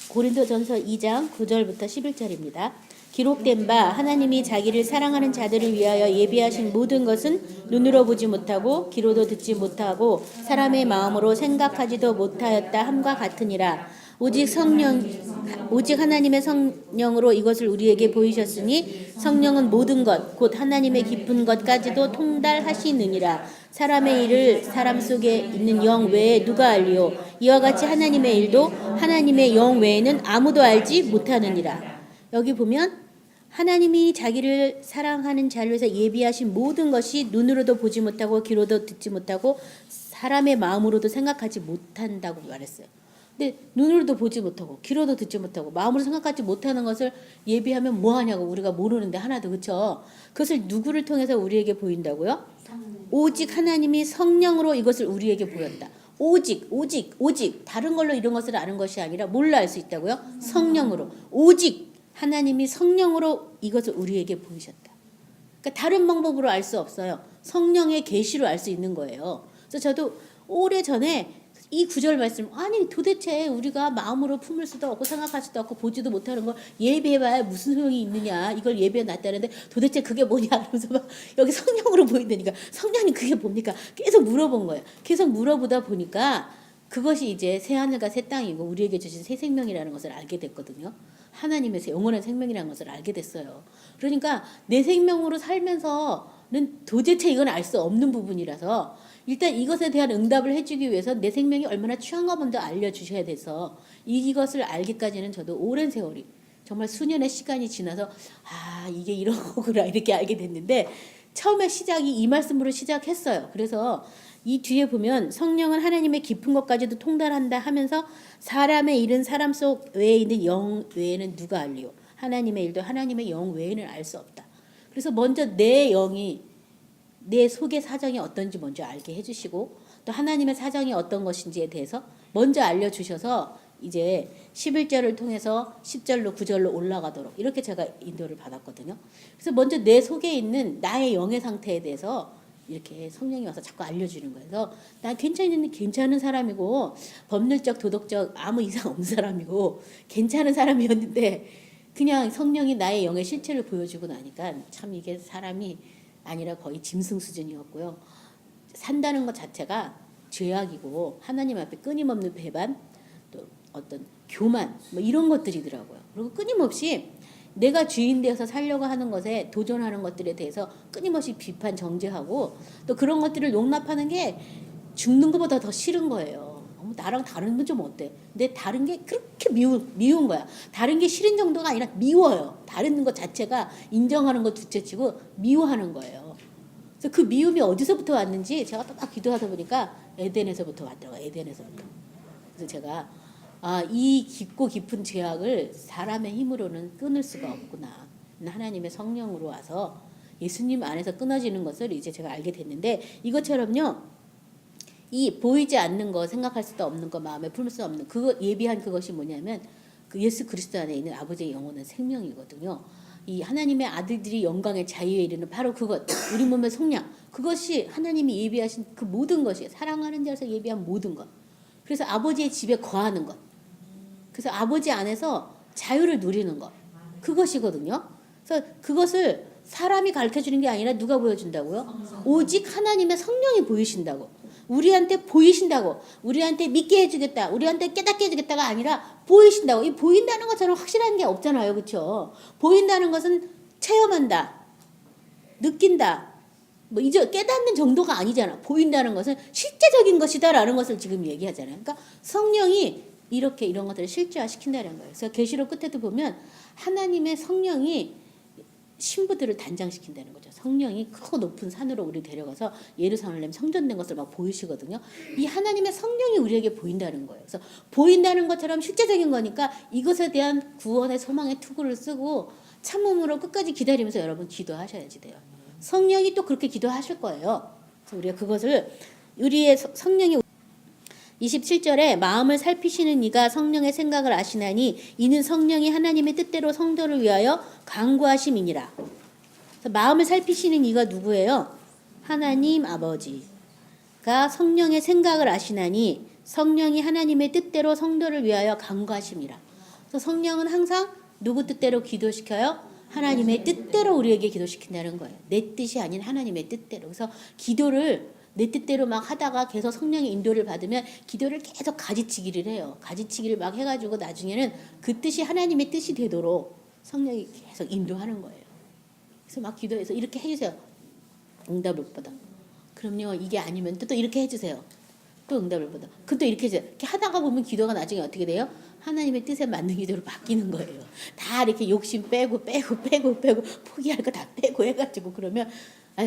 Speaker 1: 고린도전서 2장 9절부터 11절입니다. 기록된 바 하나님이 자기를 사랑하는 자들을 위하여 예비하신 모든 것은 눈으로 보지 못하고 귀로도 듣지 못하고 사람의 마음으로 생각하지도 못하였다 함과 같으니라. 오직 하나님의 성령으로 이것을 우리에게 보이셨으니 성령은 모든 것 곧 하나님의 깊은 것까지도 통달하시느니라. 사람의 일을 사람 속에 있는 영 외에 누가 알리요? 이와 같이 하나님의 일도 하나님의 영 외에는 아무도 알지 못하느니라. 여기 보면 하나님이 자기를 사랑하는 자를 위해서 예비하신 모든 것이 눈으로도 보지 못하고 귀로도 듣지 못하고 사람의 마음으로도 생각하지 못한다고 말했어요. 근데 눈으로도 보지 못하고 귀로도 듣지 못하고 마음으로 생각하지 못하는 것을 예비하면 뭐 하냐고, 우리가 모르는데 하나도. 그렇죠? 그것을 누구를 통해서 우리에게 보인다고요? 오직 하나님이 성령으로 이것을 우리에게 보였다. 오직 다른 걸로 이런 것을 아는 것이 아니라 뭘로 알 수 있다고요? 성령으로. 오직 하나님이 성령으로 이것을 우리에게 보이셨다. 그러니까 다른 방법으로 알 수 없어요. 성령의 계시로 알 수 있는 거예요. 그래서 저도 오래전에 이 구절 말씀, 아니 도대체 우리가 마음으로 품을 수도 없고 생각할 수도 없고 보지도 못하는 걸 예배해봐야 무슨 소용이 있느냐, 이걸 예배해 놨다는데 도대체 그게 뭐냐 그러면서 막 여기 성령으로 보인다니까, 성령이 그게 뭡니까 계속 물어본 거예요. 계속 물어보다 보니까 그것이 이제 새 하늘과 새 땅이고 우리에게 주신 새 생명이라는 것을 알게 됐거든요. 하나님의 영원한 생명이라는 것을 알게 됐어요. 그러니까 내 생명으로 살면서는 도대체 이건 알 수 없는 부분이라서 일단 이것에 대한 응답을 해주기 위해서 내 생명이 얼마나 취한가 먼저 알려주셔야 돼서 이것을 알기까지는 저도 오랜 세월이, 정말 수년의 시간이 지나서 이게 이런 거구나 이렇게 알게 됐는데, 처음에 시작이 이 말씀으로 시작했어요. 그래서 이 뒤에 보면 성령은 하나님의 깊은 것까지도 통달한다 하면서 사람의 일은 사람 속 외에 있는 영 외에는 누가 알리요. 하나님의 일도 하나님의 영 외에는 알 수 없다. 그래서 먼저 내 영이 내 속의 사정이 어떤지 먼저 알게 해주시고, 또 하나님의 사정이 어떤 것인지에 대해서 먼저 알려주셔서 이제 11절을 통해서 10절로 9절로 올라가도록 이렇게 제가 인도를 받았거든요. 그래서 먼저 내 속에 있는 나의 영의 상태에 대해서 이렇게 성령이 와서 자꾸 알려주는 거예요. 그래서 난 괜찮은 사람이고 법률적 도덕적 아무 이상 없는 사람이고 괜찮은 사람이었는데, 그냥 성령이 나의 영의 실체를 보여주고 나니까 참 이게 사람이 아니라 거의 짐승 수준이었고요. 산다는 것 자체가 죄악이고 하나님 앞에 끊임없는 배반, 또 어떤 교만 뭐 이런 것들이더라고요. 그리고 끊임없이 내가 주인 되어서 살려고 하는 것에 도전하는 것들에 대해서 끊임없이 비판 정죄하고, 또 그런 것들을 용납하는 게 죽는 것보다 더 싫은 거예요. 나랑 다른 건 좀 어때? 근데 다른 게 그렇게 미운 거야. 다른 게 싫은 정도가 아니라 미워요. 다른 것 자체가 인정하는 것 둘째치고 미워하는 거예요. 그래서 그 미움이 어디서부터 왔는지 제가 또 막 기도하다 보니까 에덴에서부터 왔더라고요. 에덴에서부터. 그래서 제가 이 깊고 깊은 죄악을 사람의 힘으로는 끊을 수가 없구나. 하나님의 성령으로 와서 예수님 안에서 끊어지는 것을 이제 제가 알게 됐는데, 이것처럼요. 이 보이지 않는 거, 생각할 수도 없는 거, 마음에 품을 수 없는 그거, 예비한 그것이 뭐냐면 그 예수 그리스도 안에 있는 아버지의 영원한 생명이거든요. 이 하나님의 아들들이 영광의 자유에 이르는 바로 그것, 우리 몸의 속량, 그것이 하나님이 예비하신 그 모든 것이, 사랑하는 자에서 예비한 모든 것. 그래서 아버지의 집에 거하는 것, 그래서 아버지 안에서 자유를 누리는 것, 그것이거든요. 그래서 그것을 사람이 가르쳐주는 게 아니라 누가 보여준다고요? 오직 하나님의 성령이 보이신다고. 우리한테 보이신다고. 우리한테 믿게 해주겠다, 우리한테 깨닫게 해주겠다가 아니라 보이신다고. 이 보인다는 것처럼 확실한 게 없잖아요. 그렇죠? 보인다는 것은 체험한다, 느낀다, 뭐 이제 깨닫는 정도가 아니잖아. 보인다는 것은 실제적인 것이다라는 것을 지금 얘기하잖아요. 그러니까 성령이 이렇게 이런 것들을 실제화시킨다는 거예요. 그래서 계시록 끝에도 보면 하나님의 성령이 신부들을 단장시킨다는 거죠. 성령이 크고 높은 산으로 우리 데려가서 예루살렘 성전된 것을 막 보이시거든요. 이 하나님의 성령이 우리에게 보인다는 거예요. 그래서 보인다는 것처럼 실제적인 거니까 이것에 대한 구원의 소망의 투구를 쓰고 참음으로 끝까지 기다리면서 여러분 기도하셔야지 돼요. 성령이 또 그렇게 기도하실 거예요. 그래서 우리가 그것을 우리의 성령이 27절에 마음을 살피시는 이가 성령의 생각을 아시나니 이는 성령이 하나님의 뜻대로 성도를 위하여 간구하심이니라. 마음을 살피시는 이가 누구예요? 하나님 아버지가 성령의 생각을 아시나니 성령이 하나님의 뜻대로 성도를 위하여 간구하심이라. 그래서 성령은 항상 누구 뜻대로 기도시켜요? 하나님의 뜻대로 우리에게 기도시킨다는 거예요. 내 뜻이 아닌 하나님의 뜻대로. 그래서 기도를 내 뜻대로 막 하다가 계속 성령의 인도를 받으면 기도를 계속 가지치기를 해요. 가지치기를 막 해가지고 나중에는 그 뜻이 하나님의 뜻이 되도록 성령이 계속 인도하는 거예요. 그래서 막 기도해서 이렇게 해주세요. 응답을 받아. 그럼요, 이게 아니면 또 이렇게 해주세요. 또 응답을 받아. 그또 이렇게 해주세요. 이렇게 하다가 보면 기도가 나중에 어떻게 돼요? 하나님의 뜻에 맞는 기도로 바뀌는 거예요. 다 이렇게 욕심 빼고 포기할 거 다 빼고 해가지고 그러면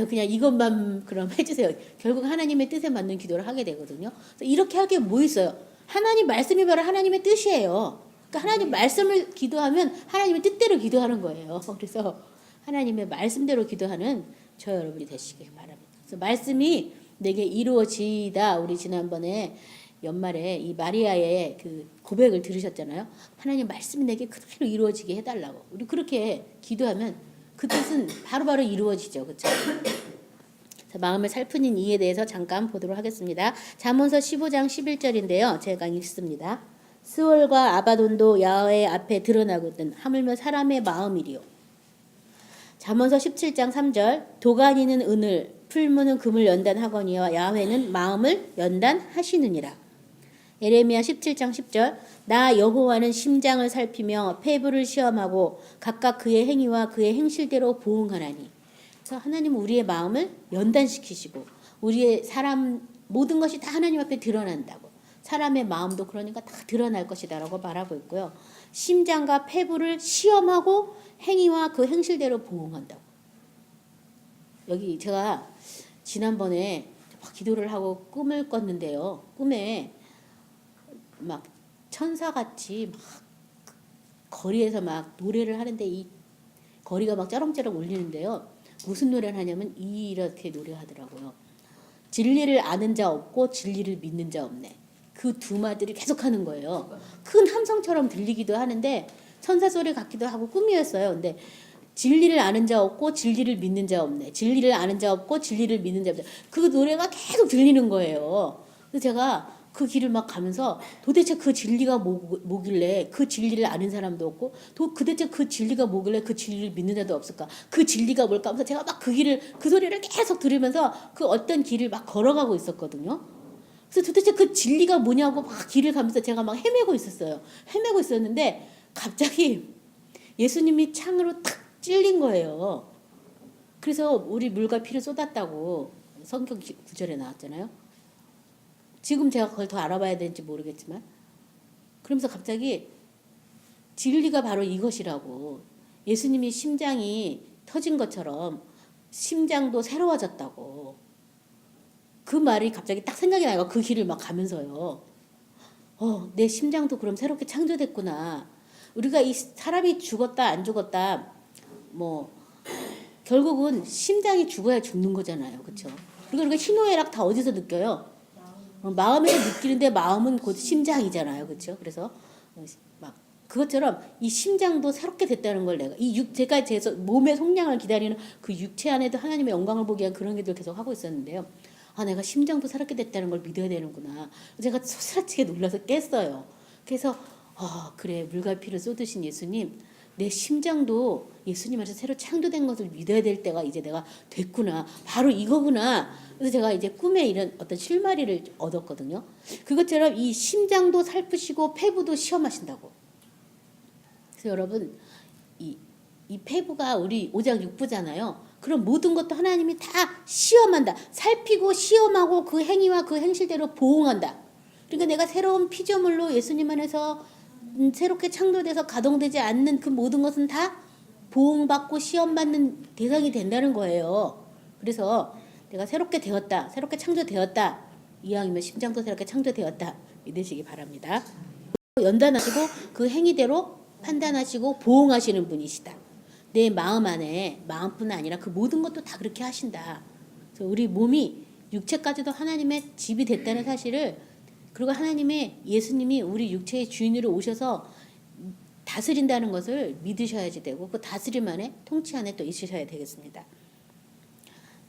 Speaker 1: 그냥 이것만 그럼 해주세요. 결국 하나님의 뜻에 맞는 기도를 하게 되거든요. 그래서 이렇게 하게 뭐 있어요? 하나님 말씀이 바로 하나님의 뜻이에요. 그러니까 하나님 말씀을 기도하면 하나님의 뜻대로 기도하는 거예요. 그래서 하나님의 말씀대로 기도하는 저 여러분이 되시길 바랍니다. 그래서 말씀이 내게 이루어지다, 우리 지난번에 연말에 이 마리아의 그 고백을 들으셨잖아요. 하나님 말씀이 내게 그대로 이루어지게 해달라고. 우리 그렇게 기도하면 그 뜻은 바로바로 이루어지죠. 그렇죠? 마음을 살피는 이에 대해서 잠깐 보도록 하겠습니다. 잠언서 15장 11절인데요. 제가 읽습니다. 스월과 아바돈도 야훼 앞에 드러나거든 하물며 사람의 마음이리요. 잠언서 17장 3절 도가니는 은을 풀무는 금을 연단하거니와 야훼는 마음을 연단하시느니라. 예레미야 17장 10절 나 여호와는 심장을 살피며 폐부를 시험하고 각각 그의 행위와 그의 행실대로 보응하나니. 그래서 하나님은 우리의 마음을 연단시키시고 우리의 사람 모든 것이 다 하나님 앞에 드러난다고. 사람의 마음도 그러니까 다 드러날 것이다 라고 말하고 있고요. 심장과 폐부를 시험하고 행위와 그 행실대로 보응한다고. 여기 제가 지난번에 기도를 하고 꿈을 꿨는데요. 꿈에 막 천사같이 막 거리에서 막 노래를 하는데 이 거리가 막 쩌렁쩌렁 울리는데요. 무슨 노래를 하냐면 이렇게 노래하더라고요. 진리를 아는 자 없고 진리를 믿는 자 없네. 그 두 마디를 계속 하는 거예요. 큰 함성처럼 들리기도 하는데 천사 소리 같기도 하고 꿈이었어요. 근데 진리를 아는 자 없고 진리를 믿는 자 없네. 진리를 아는 자 없고 진리를 믿는 자 없네. 그 노래가 계속 들리는 거예요. 그래서 제가 그 길을 막 가면서 도대체 그 진리가 뭐길래 그 진리를 아는 사람도 없고 도대체 그 진리가 뭐길래 그 진리를 믿는 자도 없을까? 그 진리가 뭘까? 하면서 제가 막 그 소리를 계속 들으면서 그 어떤 길을 막 걸어가고 있었거든요. 그래서 도대체 그 진리가 뭐냐고 막 길을 가면서 제가 막 헤매고 있었어요. 헤매고 있었는데 갑자기 예수님이 창으로 탁 찔린 거예요. 그래서 우리 물과 피를 쏟았다고 성경 구절에 나왔잖아요. 지금 제가 그걸 더 알아봐야 되는지 모르겠지만 그러면서 갑자기 진리가 바로 이것이라고 예수님이 심장이 터진 것처럼 심장도 새로워졌다고 그 말이 갑자기 딱 생각이 나요. 그 길을 막 가면서요. 내 심장도 그럼 새롭게 창조됐구나. 우리가 이 사람이 죽었다 안 죽었다 뭐 결국은 심장이 죽어야 죽는 거잖아요. 그렇죠? 우리가 희노애락 다 어디서 느껴요? 마음에서 느끼는데 마음은 곧 심장이잖아요. 그렇죠? 그래서 막 그것처럼 이 심장도 새롭게 됐다는 걸 내가 제가 제 몸의 속량을 기다리는 그 육체 안에도 하나님의 영광을 보기 위한 그런 일들 계속 하고 있었는데요. 내가 심장도 새롭게 됐다는 걸 믿어야 되는구나. 제가 소스라치게 놀라서 깼어요. 그래서 그래 물과 피를 쏟으신 예수님 내 심장도 예수님 안에서 새로 창조된 것을 믿어야 될 때가 이제 내가 됐구나. 바로 이거구나. 그래서 제가 이제 꿈에 이런 어떤 실마리를 얻었거든요. 그것처럼 이 심장도 살피시고 폐부도 시험하신다고. 그래서 여러분 이 폐부가 우리 오장 육부잖아요. 그럼 모든 것도 하나님이 다 시험한다. 살피고 시험하고 그 행위와 그 행실대로 보응한다. 그러니까 내가 새로운 피조물로 예수님 안에서 새롭게 창조돼서 가동되지 않는 그 모든 것은 다 보응받고 시험받는 대상이 된다는 거예요. 그래서 내가 새롭게 되었다. 새롭게 창조되었다. 이왕이면 심장도 새롭게 창조되었다. 믿으시기 바랍니다. 연단하시고 그 행위대로 판단하시고 보응하시는 분이시다. 내 마음 안에 마음뿐 아니라 그 모든 것도 다 그렇게 하신다. 그래서 우리 몸이 육체까지도 하나님의 집이 됐다는 사실을 그리고 하나님의 예수님이 우리 육체의 주인으로 오셔서 다스린다는 것을 믿으셔야지 되고 그 다스림 안에 통치 안에 또 있으셔야 되겠습니다.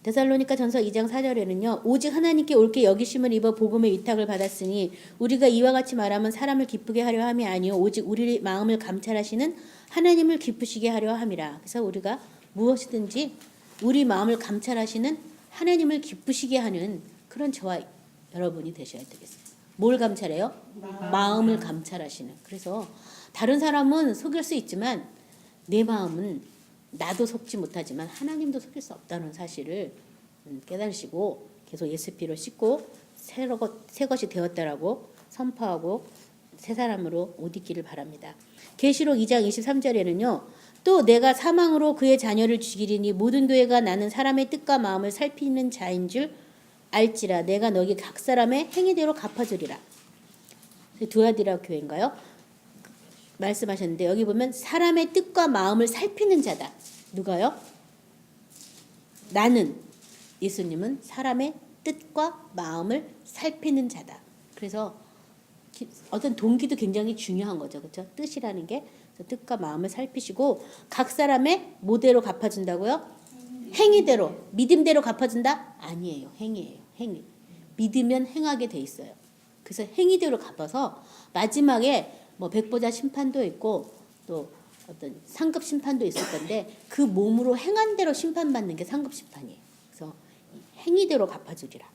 Speaker 1: 데살로니가 전서 2장 4절에는요. 오직 하나님께 옳게 여기심을 입어 복음의 위탁을 받았으니 우리가 이와 같이 말하면 사람을 기쁘게 하려 함이 아니요 오직 우리 마음을 감찰하시는 하나님을 기쁘시게 하려 함이라. 그래서 우리가 무엇이든지 우리 마음을 감찰하시는 하나님을 기쁘시게 하는 그런 저와 여러분이 되셔야 되겠습니다. 뭘 감찰해요? 마음을 감찰하시는. 그래서 다른 사람은 속일 수 있지만 내 마음은 나도 속지 못하지만 하나님도 속일 수 없다는 사실을 깨달으시고 계속 예수 피로 씻고 새 것이 되었다라고 선포하고 새 사람으로 옷 입기를 바랍니다. 계시록 2장 23절에는요. 또 내가 사망으로 그의 자녀를 죽이리니 모든 교회가 나는 사람의 뜻과 마음을 살피는 자인 줄 알지라. 내가 너희 각 사람의 행위대로 갚아주리라. 두아디라 교회인가요? 말씀하셨는데 여기 보면 사람의 뜻과 마음을 살피는 자다. 누가요? 나는 예수님은 사람의 뜻과 마음을 살피는 자다. 그래서 어떤 동기도 굉장히 중요한 거죠. 그렇죠? 뜻이라는 게. 그래서 뜻과 마음을 살피시고 각 사람의 뭐대로 갚아준다고요? 행위대로. 믿음대로 갚아준다? 아니에요. 행위예요. 행위. 믿으면 행하게 돼 있어요. 그래서 행위대로 갚아서 마지막에 뭐 백보자 심판도 있고 또 어떤 상급 심판도 있을 건데 그 몸으로 행한 대로 심판받는 게 상급 심판이에요. 그래서 행위대로 갚아주리라.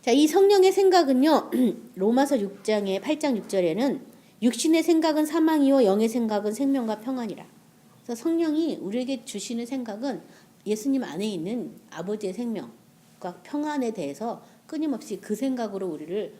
Speaker 1: 자, 이 성령의 생각은요. 로마서 6장의 8장 6절에는 육신의 생각은 사망이요 영의 생각은 생명과 평안이라. 그래서 성령이 우리에게 주시는 생각은 예수님 안에 있는 아버지의 생명과 평안에 대해서 끊임없이 그 생각으로 우리를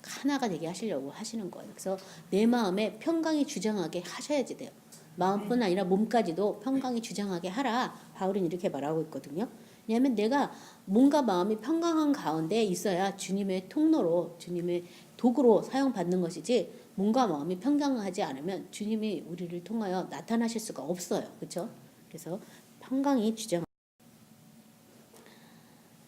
Speaker 1: 하나가 되게 하시려고 하시는 거예요. 그래서 내 마음에 평강이 주장하게 하셔야지 돼요. 마음뿐 아니라 몸까지도 평강이 주장하게 하라. 바울은 이렇게 말하고 있거든요. 왜냐하면 내가 몸과 마음이 평강한 가운데 있어야 주님의 통로로 주님의 도구로 사용받는 것이지 몸과 마음이 평강하지 않으면 주님이 우리를 통하여 나타나실 수가 없어요. 그렇죠? 그래서 평강이 주장.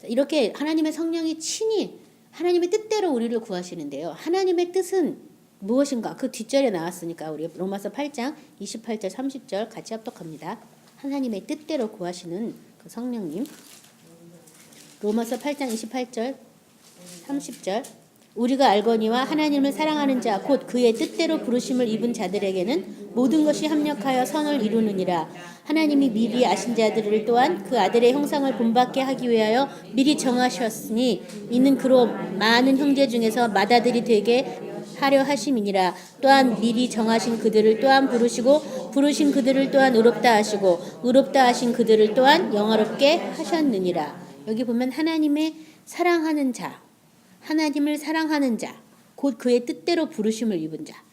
Speaker 1: 이렇게 하나님의 성령이 친히 하나님의 뜻대로 우리를 구하시는데요. 하나님의 뜻은 무엇인가? 그 뒷절에 나왔으니까 우리 로마서 8장 28절 30절 같이 합독합니다. 하나님의 뜻대로 구하시는 그 성령님. 로마서 8장 28절 30절 우리가 알거니와 하나님을 사랑하는 자 곧 그의 뜻대로 부르심을 입은 자들에게는 모든 것이 합력하여 선을 이루느니라. 하나님이 미리 아신 자들을 또한 그 아들의 형상을 본받게 하기 위하여 미리 정하셨으니 이는 그로 많은 형제 중에서 맏아들이 되게 하려 하심이니라. 또한 미리 정하신 그들을 또한 부르시고 부르신 그들을 또한 의롭다 하시고 의롭다 하신 그들을 또한 영화롭게 하셨느니라. 여기 보면 하나님의 사랑하는 자, 하나님을 사랑하는 자, 곧 그의 뜻대로 부르심을 입은 자.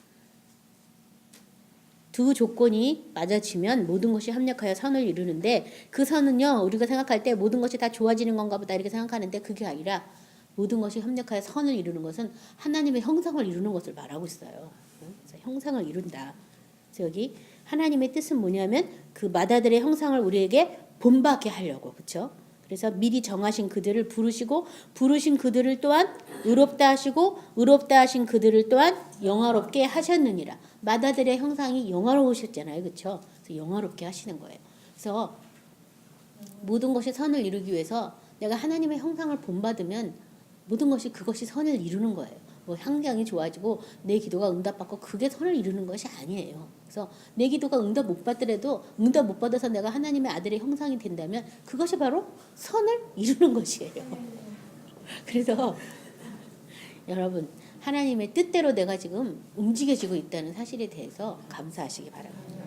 Speaker 1: 두 조건이 맞아지면 모든 것이 합력하여 선을 이루는데 그 선은요 우리가 생각할 때 모든 것이 다 좋아지는 건가 보다 이렇게 생각하는데 그게 아니라 모든 것이 합력하여 선을 이루는 것은 하나님의 형상을 이루는 것을 말하고 있어요. 그래서 형상을 이룬다. 그래서 여기 하나님의 뜻은 뭐냐면 그 맏아들의 형상을 우리에게 본받게 하려고. 그렇죠? 그래서 미리 정하신 그들을 부르시고 부르신 그들을 또한 의롭다 하시고 의롭다 하신 그들을 또한 영화롭게 하셨느니라. 맏아들의 형상이 영화로우셨잖아요. 그렇죠? 그래서 영화롭게 하시는 거예요. 그래서 모든 것이 선을 이루기 위해서 내가 하나님의 형상을 본받으면 모든 것이 그것이 선을 이루는 거예요. 뭐 환경이 좋아지고 내 기도가 응답받고 그게 선을 이루는 것이 아니에요. 그래서 내 기도가 응답 못 받더라도 응답 못 받아서 내가 하나님의 아들의 형상이 된다면 그것이 바로 선을 이루는 것이에요. 그래서 여러분 하나님의 뜻대로 내가 지금 움직여지고 있다는 사실에 대해서 감사하시기 바랍니다.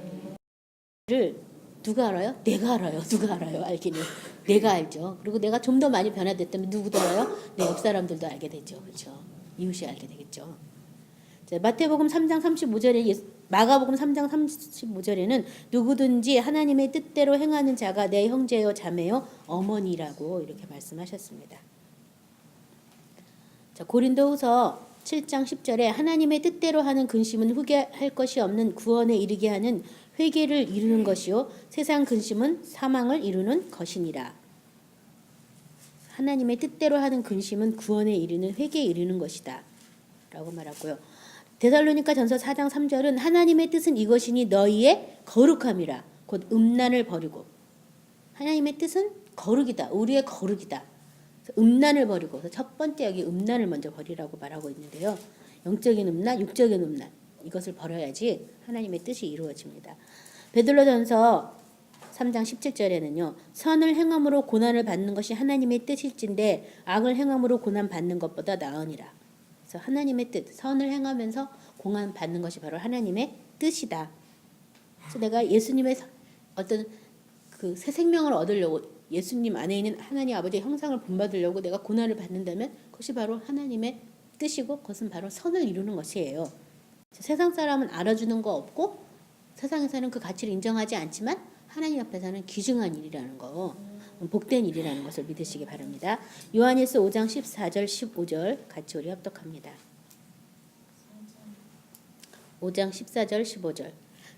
Speaker 1: 를 누가 알아요? 내가 알아요. 누가 알아요? 알기는 내가 알죠. 그리고 내가 좀 더 많이 변화됐다면 누구도 알아요? 내 옆 사람들도 알게 되죠. 그렇죠? 이웃이 알게 되겠죠. 자, 마태복음 3장 35절에 마가복음 3장 35절에는 누구든지 하나님의 뜻대로 행하는 자가 내 형제요 자매요 어머니라고 이렇게 말씀하셨습니다. 자, 고린도후서 7장 10절에 하나님의 뜻대로 하는 근심은 후회할 것이 없는 구원에 이르게 하는 회개를 이루는 것이요 세상 근심은 사망을 이루는 것이니라. 하나님의 뜻대로 하는 근심은 구원에 이르는 회개에 이르는 것이다 라고 말하고요. 데살로니가 전서 4장 3절은 하나님의 뜻은 이것이니 너희의 거룩함이라. 곧 음란을 버리고. 하나님의 뜻은 거룩이다. 우리의 거룩이다. 음란을 버리고 첫 번째 여기 음란을 먼저 버리라고 말하고 있는데요. 영적인 음란, 육적인 음란 이것을 버려야지 하나님의 뜻이 이루어집니다. 베드로전서 3장 17절에는요. 선을 행함으로 고난을 받는 것이 하나님의 뜻일진데 악을 행함으로 고난 받는 것보다 나으니라. 그래서 하나님의 뜻, 선을 행하면서 고난 받는 것이 바로 하나님의 뜻이다. 그래서 내가 예수님의 어떤 그 새 생명을 얻으려고 예수님 안에 있는 하나님 아버지의 형상을 본받으려고 내가 고난을 받는다면 그것이 바로 하나님의 뜻이고 그것은 바로 선을 이루는 것이에요. 세상 사람은 알아주는 거 없고 세상에서는 그 가치를 인정하지 않지만 하나님 앞에서는 귀중한 일이라는 거, 복된 일이라는 것을 믿으시기 바랍니다. 요한일서 5장 14절 15절 같이 우리 합독합니다. 5장 14절 15절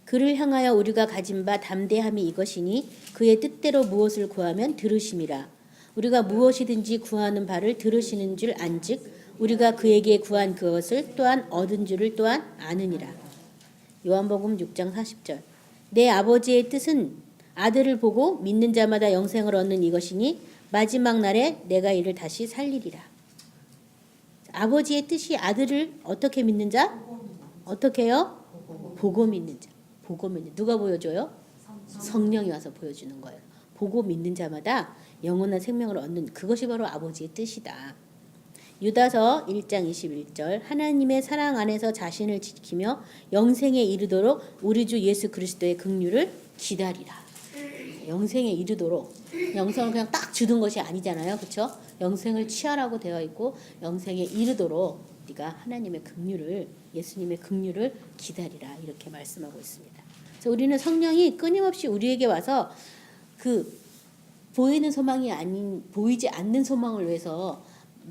Speaker 1: 그를 향하여 우리가 가진 바 담대함이 이것이니 그의 뜻대로 무엇을 구하면 들으심이라. 우리가 무엇이든지 구하는 바를 들으시는 줄 안즉 우리가 그에게 구한 그것을 또한 얻은 줄을 또한 아느니라. 요한복음 6장 40절. 내 아버지의 뜻은 아들을 보고 믿는 자마다 영생을 얻는 이것이니 마지막 날에 내가 이를 다시 살리리라. 아버지의 뜻이 아들을 어떻게 믿는 자? 어떻게 해요? 보고 믿는 자. 보고 믿는. 누가 보여줘요? 성령이 와서 보여주는 거예요. 보고 믿는 자마다 영원한 생명을 얻는 그것이 바로 아버지의 뜻이다. 유다서 1장 21절. 하나님의 사랑 안에서 자신을 지키며 영생에 이르도록 우리 주 예수 그리스도의 긍휼을 기다리라. 영생에 이르도록. 영생을 그냥 딱 주는 것이 아니잖아요. 그렇죠? 영생을 취하라고 되어 있고 영생에 이르도록 우리가 하나님의 긍휼을, 예수님의 긍휼을 기다리라 이렇게 말씀하고 있습니다. 그래서 우리는 성령이 끊임없이 우리에게 와서 그 보이는 소망이 아닌 보이지 않는 소망을 위해서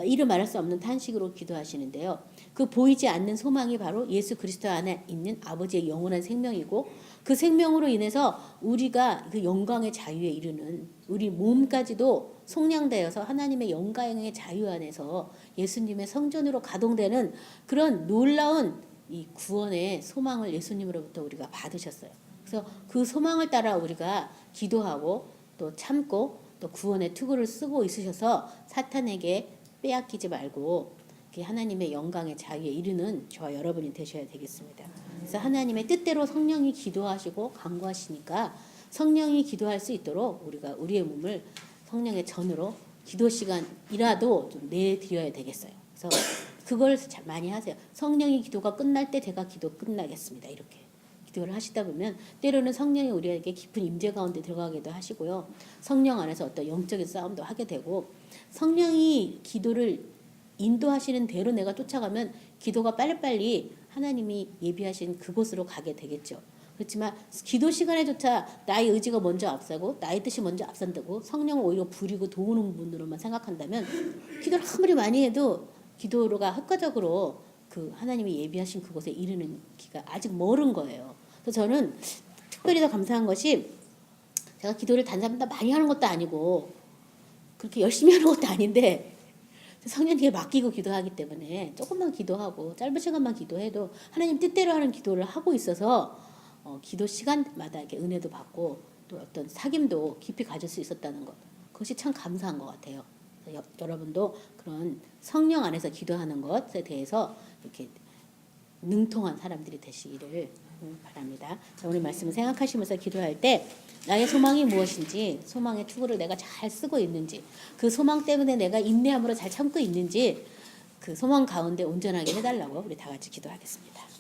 Speaker 1: 이루 말할 수 없는 탄식으로 기도하시는데요. 그 보이지 않는 소망이 바로 예수 그리스도 안에 있는 아버지의 영원한 생명이고 그 생명으로 인해서 우리가 그 영광의 자유에 이르는 우리 몸까지도 속량되어서 하나님의 영광의 자유 안에서 예수님의 성전으로 가동되는 그런 놀라운 이 구원의 소망을 예수님으로부터 우리가 받으셨어요. 그래서 그 소망을 따라 우리가 기도하고 또 참고 또 구원의 투구를 쓰고 있으셔서 사탄에게 빼앗기지 말고 하나님의 영광의 자유에 이르는 저와 여러분이 되셔야 되겠습니다. 그래서 하나님의 뜻대로 성령이 기도하시고 간구하시니까 성령이 기도할 수 있도록 우리가 우리의 몸을 성령의 전으로 기도 시간이라도 좀 내드려야 되겠어요. 그래서 그걸 많이 하세요. 성령이 기도가 끝날 때 제가 기도 끝나겠습니다. 이렇게 기도를 하시다 보면 때로는 성령이 우리에게 깊은 임재 가운데 들어가기도 하시고요. 성령 안에서 어떤 영적인 싸움도 하게 되고 성령이 기도를 인도하시는 대로 내가 쫓아가면 기도가 빨리빨리 하나님이 예비하신 그곳으로 가게 되겠죠. 그렇지만 기도 시간에조차 나의 의지가 먼저 앞서고 나의 뜻이 먼저 앞선다고 성령을 오히려 부리고 도우는 분으로만 생각한다면 기도를 아무리 많이 해도 기도가 효과적으로 그 하나님이 예비하신 그곳에 이르는 기가 아직 멀은 거예요. 그래서 저는 특별히 더 감사한 것이 제가 기도를 단잠다 많이 하는 것도 아니고 그렇게 열심히 하는 것도 아닌데 성령님께 맡기고 기도하기 때문에 조금만 기도하고 짧은 시간만 기도해도 하나님 뜻대로 하는 기도를 하고 있어서 기도 시간마다 이렇게 은혜도 받고 또 어떤 사귐도 깊이 가질 수 있었다는 것, 그것이 참 감사한 것 같아요. 여러분도 그런 성령 안에서 기도하는 것에 대해서 이렇게 능통한 사람들이 되시기를 바랍니다. 자, 오늘 말씀을 생각하시면서 기도할 때 나의 소망이 무엇인지, 소망의 투구를 내가 잘 쓰고 있는지, 그 소망 때문에 내가 인내함으로 잘 참고 있는지 그 소망 가운데 온전하게 해달라고 우리 다 같이 기도하겠습니다.